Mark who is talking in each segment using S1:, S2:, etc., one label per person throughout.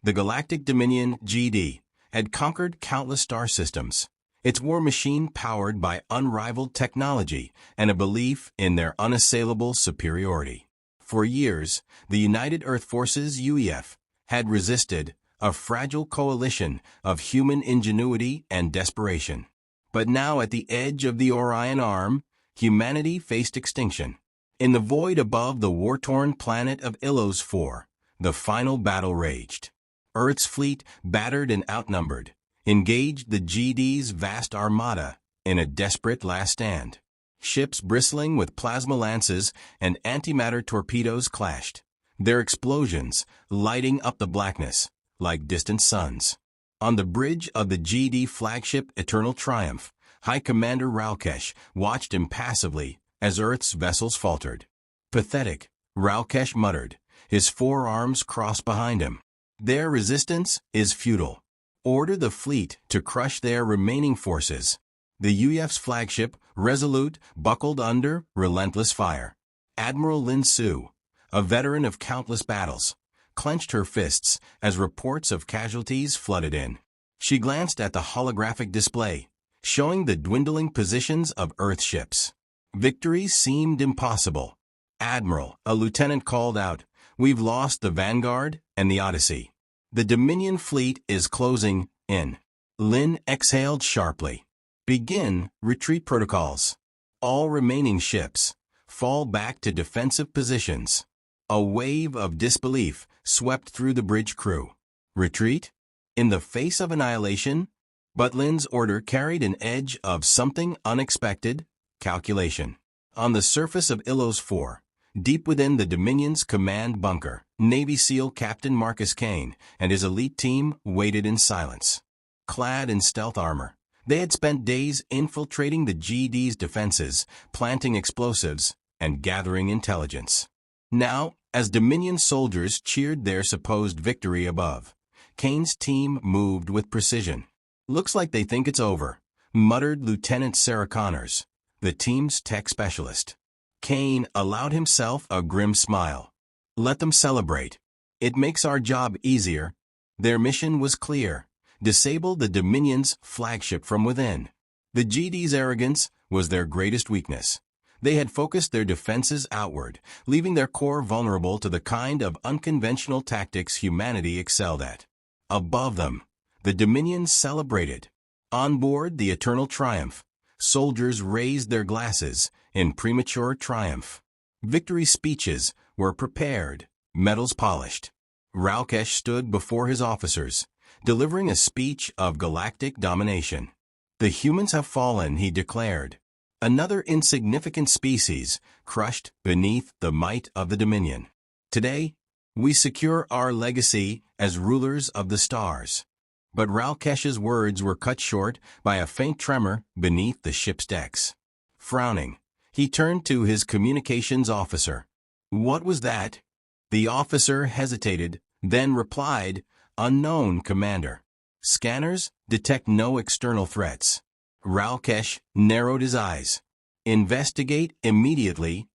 S1: The Galactic Dominion (GD) had conquered countless star systems, its war machine powered by unrivaled technology and a belief in their unassailable superiority. For years, the United Earth Forces (UEF) had resisted a fragile coalition of human ingenuity and desperation. But now at the edge of the Orion Arm, humanity faced extinction. In the void above the war-torn planet of Illos 4, the final battle raged. Earth's fleet, battered and outnumbered, engaged the GD's vast armada in a desperate last stand. Ships bristling with plasma lances and antimatter torpedoes clashed, their explosions lighting up the blackness like distant suns. On the bridge of the GD flagship Eternal Triumph, High Commander Raukesh watched impassively as Earth's vessels faltered. Pathetic, Raukesh muttered, his forearms crossed behind him. Their resistance is futile. Order the fleet to crush their remaining forces. The UEF's flagship, Resolute, buckled under relentless fire. Admiral Lin Su, a veteran of countless battles, clenched her fists as reports of casualties flooded in. She glanced at the holographic display, showing the dwindling positions of Earth ships. Victory seemed impossible. "Admiral," a lieutenant called out, "we've lost the Vanguard and the Odyssey. The Dominion fleet is closing in." Lin exhaled sharply. "Begin retreat protocols. All remaining ships, fall back to defensive positions." A wave of disbelief swept through the bridge crew. Retreat? In the face of annihilation? But Lin's order carried an edge of something unexpected: calculation. On the surface of Illos 4, deep within the Dominion's command bunker, Navy SEAL Captain Marcus Kane and his elite team waited in silence. Clad in stealth armor, they had spent days infiltrating the GD's defenses, planting explosives, and gathering intelligence. Now, as Dominion soldiers cheered their supposed victory above, Kane's team moved with precision. "Looks like they think it's over," muttered Lieutenant Sarah Connors, the team's tech specialist. Kane allowed himself a grim smile. "Let them celebrate. It makes our job easier." Their mission was clear: disable the Dominion's flagship from within. The GD's arrogance was their greatest weakness. They had focused their defenses outward, leaving their core vulnerable to the kind of unconventional tactics humanity excelled at. Above them, the Dominion celebrated. On board the Eternal Triumph, soldiers raised their glasses in premature triumph. Victory speeches were prepared, medals polished. Raukesh stood before his officers, delivering a speech of galactic domination. "The humans have fallen," he declared. "Another insignificant species crushed beneath the might of the Dominion. Today, we secure our legacy as rulers of the stars." But Raukesh's words were cut short by a faint tremor beneath the ship's decks. Frowning, he turned to his communications officer. "What was that?" The officer hesitated, then replied, "Unknown, Commander. Scanners detect no external threats." Raukesh narrowed his eyes. "Investigate immediately."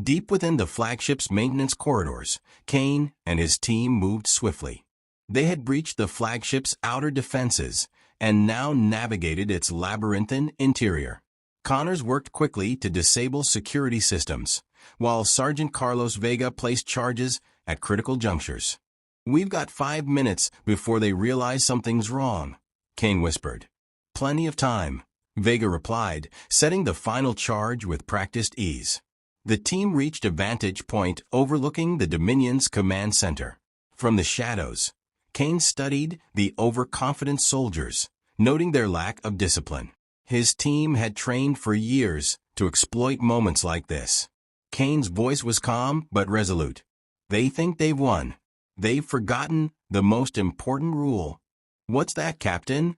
S1: Deep within the flagship's maintenance corridors, Kane and his team moved swiftly. They had breached the flagship's outer defenses and now navigated its labyrinthine interior. Connors worked quickly to disable security systems, while Sergeant Carlos Vega placed charges at critical junctures. "We've got 5 minutes before they realize something's wrong," Kane whispered. "Plenty of time," Vega replied, setting the final charge with practiced ease. The team reached a vantage point overlooking the Dominion's command center. From the shadows, Kane studied the overconfident soldiers, noting their lack of discipline. His team had trained for years to exploit moments like this. Kane's voice was calm but resolute. "They think they've won. They've forgotten the most important rule." "What's that, Captain?"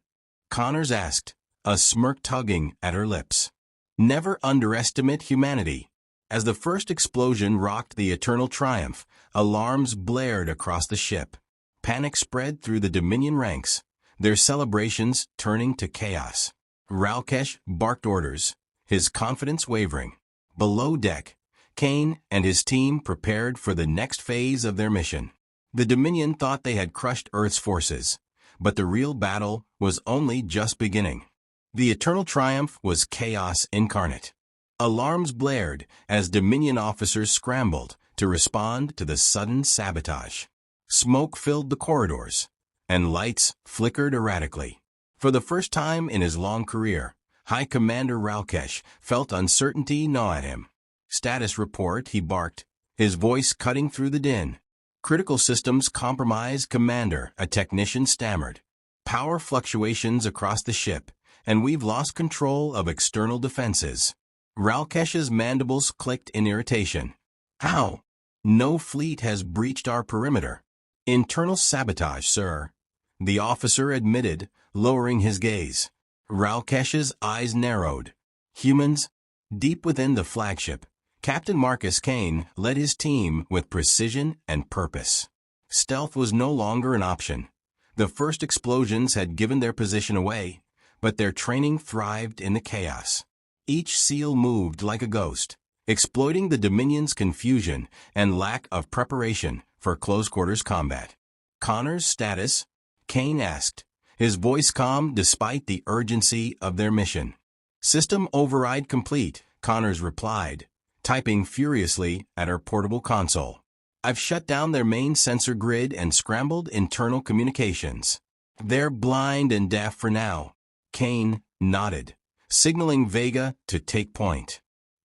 S1: Connors asked, a smirk tugging at her lips. "Never underestimate humanity." As the first explosion rocked the Eternal Triumph, alarms blared across the ship. Panic spread through the Dominion ranks, their celebrations turning to chaos. Raukesh barked orders, his confidence wavering. Below deck, Kane and his team prepared for the next phase of their mission. The Dominion thought they had crushed Earth's forces, but the real battle was only just beginning. The eternal triumph was chaos incarnate. Alarms blared as Dominion officers scrambled to respond to the sudden sabotage. Smoke filled the corridors, and lights flickered erratically. For the first time in his long career, High Commander Ralkesh felt uncertainty gnaw at him. "Status report," he barked, his voice cutting through the din. "Critical systems compromised, Commander," a technician stammered. "Power fluctuations across the ship, and we've lost control of external defenses." Ralkesh's mandibles clicked in irritation. "How? No fleet has breached our perimeter." "Internal sabotage, sir," the officer admitted, lowering his gaze. Ralkesh's eyes narrowed. Humans? Deep within the flagship, Captain Marcus Kane led his team with precision and purpose. Stealth was no longer an option. The first explosions had given their position away, but their training thrived in the chaos. Each SEAL moved like a ghost, exploiting the Dominion's confusion and lack of preparation for close-quarters combat. "Connor's status?" Kane asked, his voice calm despite the urgency of their mission. "System override complete," Connors replied, typing furiously at her portable console. "I've shut down their main sensor grid and scrambled internal communications. They're blind and deaf for now." Kane nodded, signaling Vega to take point.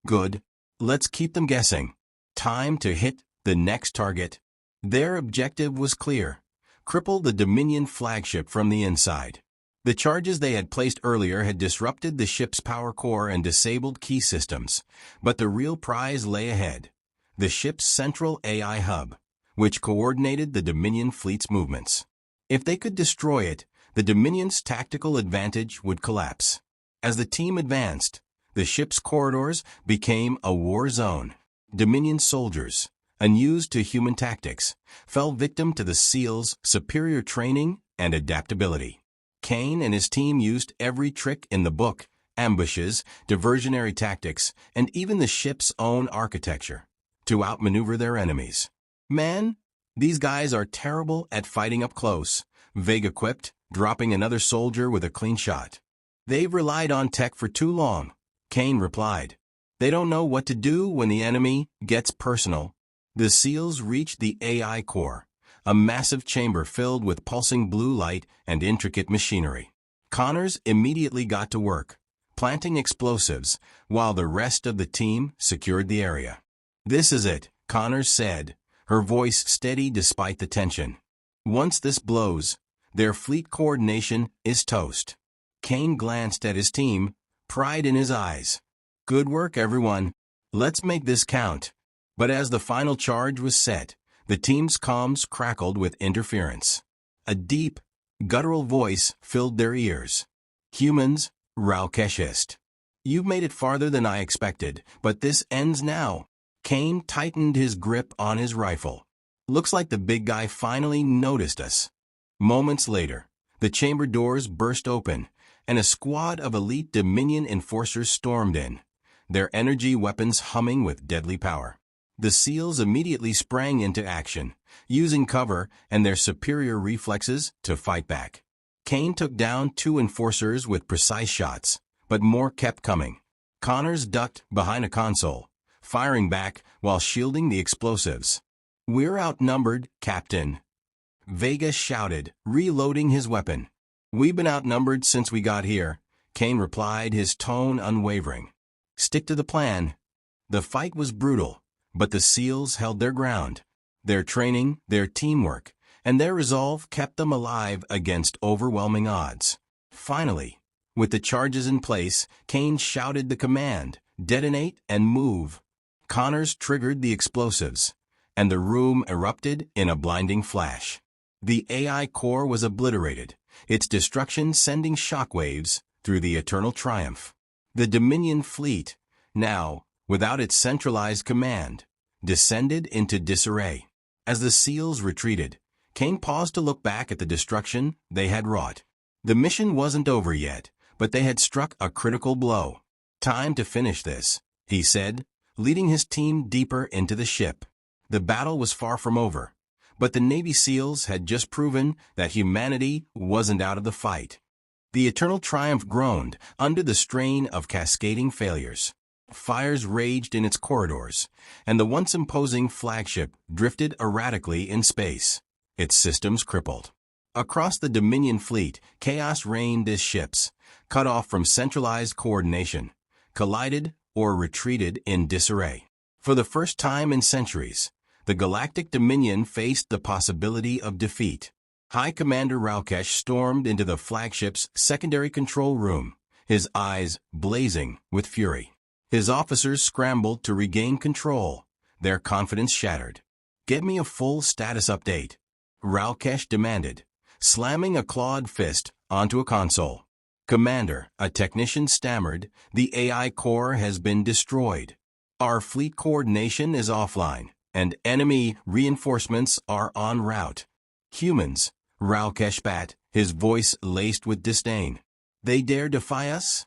S1: "Good. Let's keep them guessing. Time to hit the next target." Their objective was clear: cripple the Dominion flagship from the inside. The charges they had placed earlier had disrupted the ship's power core and disabled key systems, but the real prize lay ahead: the ship's central AI hub, which coordinated the Dominion fleet's movements. If they could destroy it, the Dominion's tactical advantage would collapse. As the team advanced, the ship's corridors became a war zone. Dominion soldiers, unused to human tactics, fell victim to the SEALs' superior training and adaptability. Kane and his team used every trick in the book: ambushes, diversionary tactics, and even the ship's own architecture, to outmaneuver their enemies. "Man, these guys are terrible at fighting up close," Vega quipped, dropping another soldier with a clean shot. "They've relied on tech for too long," Kane replied. "They don't know what to do when the enemy gets personal." The SEALs reached the AI core, a massive chamber filled with pulsing blue light and intricate machinery. Connors immediately got to work, planting explosives, while the rest of the team secured the area. "This is it," Connors said, her voice steady despite the tension. "Once this blows, their fleet coordination is toast." Kane glanced at his team, pride in his eyes. "Good work, everyone. Let's make this count." But as the final charge was set, the team's comms crackled with interference. A deep, guttural voice filled their ears. "Humans," Ralkesh hissed. "You've made it farther than I expected, but this ends now." Kane tightened his grip on his rifle. "Looks like the big guy finally noticed us." Moments later, the chamber doors burst open, and a squad of elite Dominion enforcers stormed in, their energy weapons humming with deadly power. The SEALs immediately sprang into action, using cover and their superior reflexes to fight back. Kane took down 2 enforcers with precise shots, but more kept coming. Connors ducked behind a console, firing back while shielding the explosives. "We're outnumbered, Captain," Vega shouted, reloading his weapon. "We've been outnumbered since we got here," Kane replied, his tone unwavering. "Stick to the plan." The fight was brutal, but the SEALs held their ground. Their training, their teamwork, and their resolve kept them alive against overwhelming odds. Finally, with the charges in place, Kane shouted the command: "Detonate and move." Connors triggered the explosives, and the room erupted in a blinding flash. The AI core was obliterated, its destruction sending shockwaves through the eternal triumph. The Dominion fleet, now, without its centralized command, descended into disarray. As the SEALs retreated, Kane paused to look back at the destruction they had wrought. The mission wasn't over yet, but they had struck a critical blow. "Time to finish this," he said, leading his team deeper into the ship. The battle was far from over, But the Navy SEALs had just proven that humanity wasn't out of the fight. The Eternal Triumph groaned under the strain of cascading failures. Fires raged in its corridors, and the once imposing flagship drifted erratically in space, its systems crippled. Across the Dominion fleet, chaos reigned as ships, cut off from centralized coordination, collided or retreated in disarray. For the first time in centuries, the Galactic Dominion faced the possibility of defeat. High Commander Raukesh stormed into the flagship's secondary control room, his eyes blazing with fury. His officers scrambled to regain control, their confidence shattered. "Get me a full status update," Raukesh demanded, slamming a clawed fist onto a console. "Commander," a technician stammered, "the AI core has been destroyed. Our fleet coordination is offline, and enemy reinforcements are en route." "Humans," Raukesh spat, his voice laced with disdain. "They dare defy us?"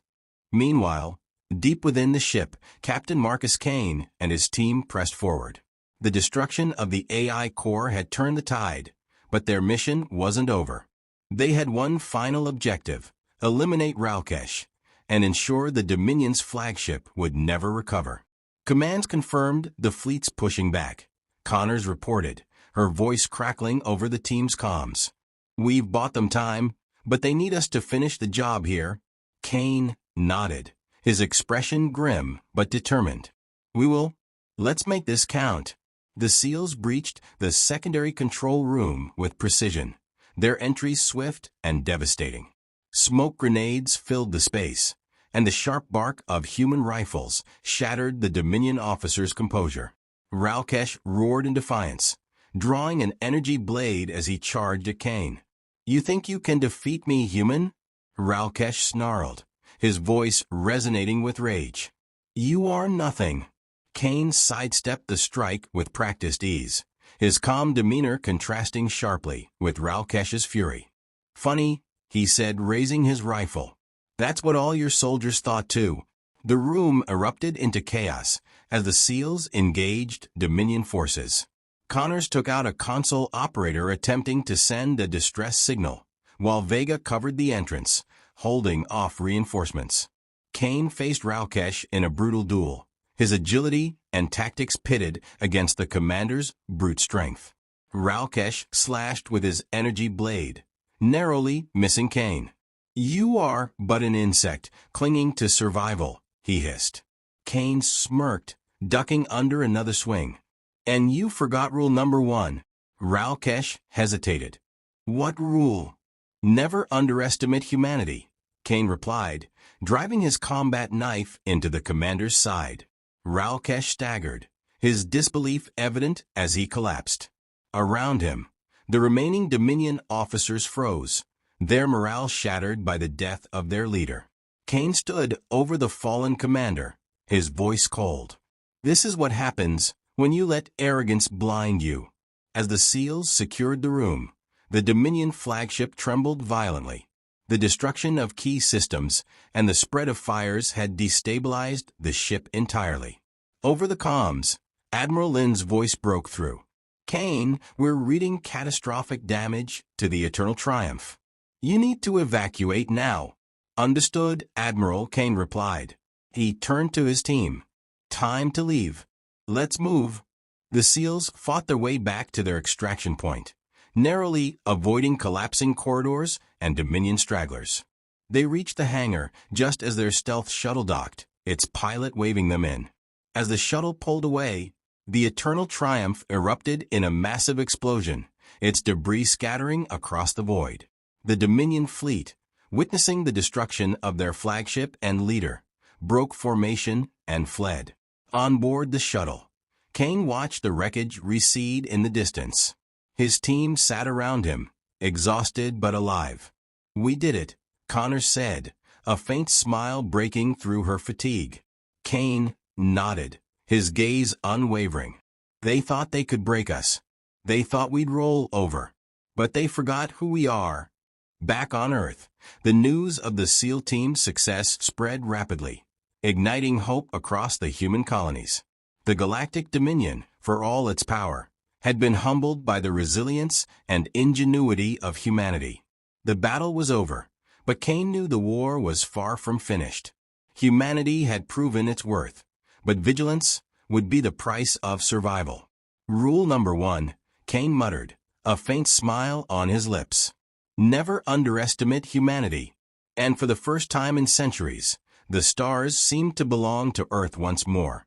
S1: Meanwhile, deep within the ship, Captain Marcus Kane and his team pressed forward. The destruction of the AI core had turned the tide, but their mission wasn't over. They had one final objective: eliminate Raukesh and ensure the Dominion's flagship would never recover. Commands confirmed the fleet's pushing back. Connors reported, her voice crackling over the team's comms. "We've bought them time, but they need us to finish the job here." Kane nodded, his expression grim but determined. "We will. Let's make this count." The SEALs breached the secondary control room with precision, their entries swift and devastating. Smoke grenades filled the space, and the sharp bark of human rifles shattered the Dominion officers' composure. Raukesh roared in defiance, drawing an energy blade as he charged at Kane. "You think you can defeat me, human?" Raukesh snarled, his voice resonating with rage. "You are nothing." Kane sidestepped the strike with practiced ease, his calm demeanor contrasting sharply with Raukesh's fury. "Funny," he said, raising his rifle. "That's what all your soldiers thought too." The room erupted into chaos as the SEALs engaged Dominion forces. Connors took out a console operator attempting to send a distress signal, while Vega covered the entrance, holding off reinforcements. Kane faced Raukesh in a brutal duel, his agility and tactics pitted against the commander's brute strength. Raukesh slashed with his energy blade, narrowly missing Kane. "You are but an insect, clinging to survival," he hissed. Kane smirked, ducking under another swing. "And you forgot rule number 1. Raukesh hesitated. "What rule?" "Never underestimate humanity," Kane replied, driving his combat knife into the commander's side. Raukesh staggered, his disbelief evident as he collapsed. Around him, the remaining Dominion officers froze, their morale shattered by the death of their leader. Kane stood over the fallen commander, his voice cold. "This is what happens when you let arrogance blind you." As the SEALs secured the room, the Dominion flagship trembled violently. The destruction of key systems and the spread of fires had destabilized the ship entirely. Over the comms, Admiral Lynn's voice broke through. "Kane, we're reading catastrophic damage to the Eternal Triumph. You need to evacuate now." "Understood, Admiral," Kane replied. He turned to his team. "Time to leave. Let's move." The SEALs fought their way back to their extraction point, narrowly avoiding collapsing corridors and Dominion stragglers. They reached the hangar just as their stealth shuttle docked, its pilot waving them in. As the shuttle pulled away, the Eternal Triumph erupted in a massive explosion, its debris scattering across the void. The Dominion fleet, witnessing the destruction of their flagship and leader, broke formation and fled. On board the shuttle, Kane watched the wreckage recede in the distance. His team sat around him, exhausted but alive. "We did it," Connors said, a faint smile breaking through her fatigue. Kane nodded, his gaze unwavering. "They thought they could break us. They thought we'd roll over. But they forgot who we are." Back on Earth, the news of the SEAL team's success spread rapidly, igniting hope across the human colonies. The Galactic Dominion, for all its power, had been humbled by the resilience and ingenuity of humanity. The battle was over, but Kane knew the war was far from finished. Humanity had proven its worth, but vigilance would be the price of survival. Rule number 1, Kane muttered, a faint smile on his lips. Never underestimate humanity. And for the first time in centuries, the stars seemed to belong to Earth once more.